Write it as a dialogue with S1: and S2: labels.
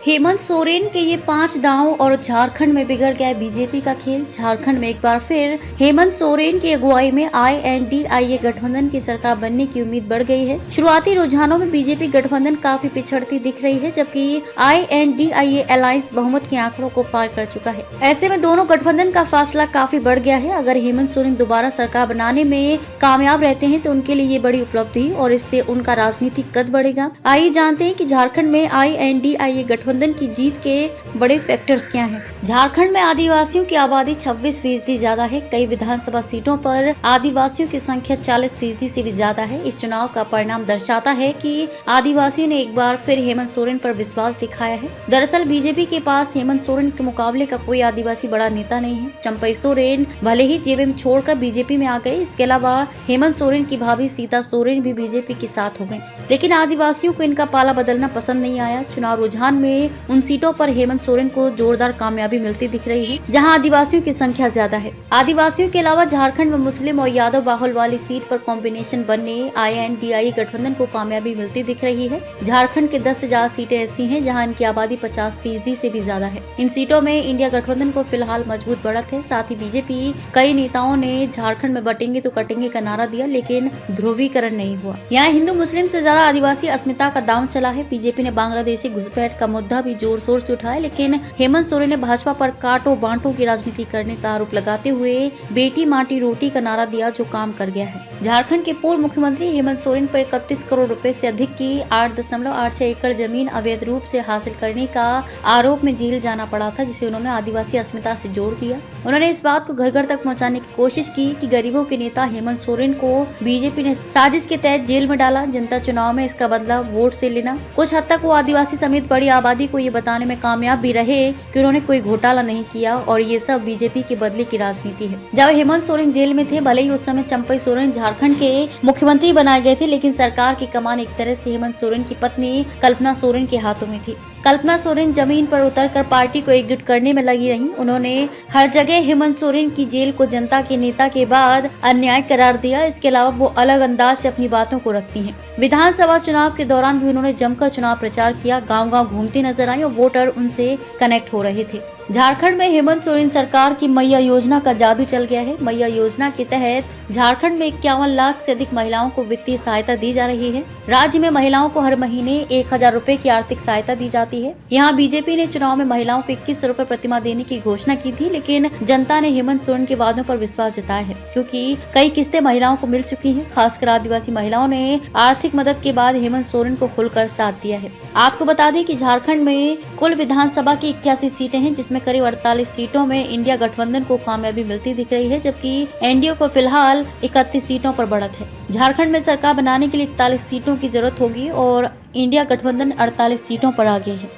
S1: हेमंत सोरेन के ये 5 दांव और झारखंड में बिगड़ गया बीजेपी का खेल। झारखंड में एक बार फिर हेमंत सोरेन की अगुवाई में INDIA गठबंधन की सरकार बनने की उम्मीद बढ़ गई है। शुरुआती रुझानों में बीजेपी गठबंधन काफी पिछड़ती दिख रही है, जबकि INDIA अलायंस बहुमत के आंकड़ों को पार कर चुका है। ऐसे में दोनों गठबंधन का फासला काफी बढ़ गया है। अगर हेमंत सोरेन दोबारा सरकार बनाने में कामयाब रहते हैं तो उनके लिए ये बड़ी उपलब्धि और इससे उनका राजनीतिक कद बढ़ेगा। आइए जानते हैं कि झारखंड में INDIA गठबंधन की जीत के बड़े फैक्टर्स क्या हैं। झारखंड में आदिवासियों की आबादी 26% ज्यादा है। कई विधानसभा सीटों पर आदिवासियों की संख्या 40% से भी ज्यादा है। इस चुनाव का परिणाम दर्शाता है कि आदिवासियों ने एक बार फिर हेमंत सोरेन पर विश्वास दिखाया है। दरअसल बीजेपी के पास हेमंत सोरेन के मुकाबले का कोई आदिवासी बड़ा नेता नहीं है। चंपई सोरेन भले ही जेबीएम छोड़कर बीजेपी में आ गए, इसके अलावा हेमंत सोरेन की भाभी सीता सोरेन भी बीजेपी के साथ हो गए, लेकिन आदिवासियों को इनका पाला बदलना पसंद नहीं आया। चुनाव रुझान में उन सीटों पर हेमंत सोरेन को जोरदार कामयाबी मिलती दिख रही है जहां आदिवासियों की संख्या ज्यादा है। आदिवासियों के अलावा झारखंड में मुस्लिम और यादव बाहुल वाली सीट पर कॉम्बिनेशन बनने INDIA गठबंधन को कामयाबी मिलती दिख रही है। झारखंड के 10 से ज्यादा सीटें ऐसी हैं जहां इनकी आबादी 50% से भी ज्यादा है। इन सीटों में इंडिया गठबंधन को फिलहाल मजबूत बढ़त है। साथ ही बीजेपी कई नेताओं ने झारखंड में बटेंगे तो कटेंगे का नारा दिया, लेकिन ध्रुवीकरण नहीं हुआ। यहाँ हिंदू मुस्लिम से ज्यादा आदिवासी अस्मिता का दांव चला है। बीजेपी ने बांग्लादेशी घुसपैठ का मुद्दा भी जोर शोर से उठाया, लेकिन हेमंत सोरेन ने भाजपा पर काटो बांटो की राजनीति करने का आरोप लगाते हुए बेटी माटी रोटी का नारा दिया, जो काम कर गया है। झारखंड के पूर्व मुख्यमंत्री हेमंत सोरेन पर 31 करोड़ रुपए से अधिक की 8.86 एकड़ जमीन अवैध रूप से हासिल करने का आरोप में जेल जाना पड़ा था, जिसे उन्होंने आदिवासी अस्मिता से जोड़ दिया। उन्होंने इस बात को घर घर तक पहुँचाने की कोशिश की कि गरीबों के नेता हेमंत सोरेन को बीजेपी ने साजिश के तहत जेल में डाला। जनता चुनाव में इसका बदला वोट से लेना। कुछ हद तक वो आदिवासी समेत बड़ी आबादी को ये बताने में कामयाब भी रहे कि उन्होंने कोई घोटाला नहीं किया और ये सब बीजेपी के बदले की राजनीति है। जब हेमंत सोरेन जेल में थे, भले ही उस समय चंपई सोरेन झारखंड के मुख्यमंत्री बनाए गए थे, लेकिन सरकार की कमान एक तरह से हेमंत सोरेन की पत्नी कल्पना सोरेन के हाथों में थी। कल्पना सोरेन जमीन पर उतरकर पार्टी को एकजुट करने में लगी रही। उन्होंने हर जगह हेमंत सोरेन की जेल को जनता के नेता के बाद अन्याय करार दिया। इसके अलावा वो अलग अंदाज से अपनी बातों को रखती हैं। विधानसभा चुनाव के दौरान भी उन्होंने जमकर चुनाव प्रचार किया, गांव-गांव घूमती नजर आई और वोटर उनसे कनेक्ट हो रहे थे। झारखंड में हेमंत सोरेन सरकार की मैया योजना का जादू चल गया है। मैया योजना के तहत झारखंड में 51 लाख से अधिक महिलाओं को वित्तीय सहायता दी जा रही है। राज्य में महिलाओं को हर महीने 1000 रुपए की आर्थिक सहायता दी जाती है। यहाँ बीजेपी ने चुनाव में महिलाओं को 2100 रुपए प्रतिमाह देने की घोषणा की थी, लेकिन जनता ने हेमंत सोरेन के वादों पर विश्वास जताया है, क्योंकि कई किस्तें महिलाओं को मिल चुकी हैं। खासकर आदिवासी महिलाओं ने आर्थिक मदद के बाद हेमंत सोरेन को खुलकर साथ दिया है। आपको बता दें कि झारखंड में कुल विधानसभा की 81 सीटें हैं, जिसमें करीब 48 सीटों में इंडिया गठबंधन को कामयाबी मिलती दिख रही है, जबकि एनडीए को फिलहाल 31 सीटों पर बढ़त है। झारखंड में सरकार बनाने के लिए 41 सीटों की जरूरत होगी और इंडिया गठबंधन 48 सीटों पर आगे है।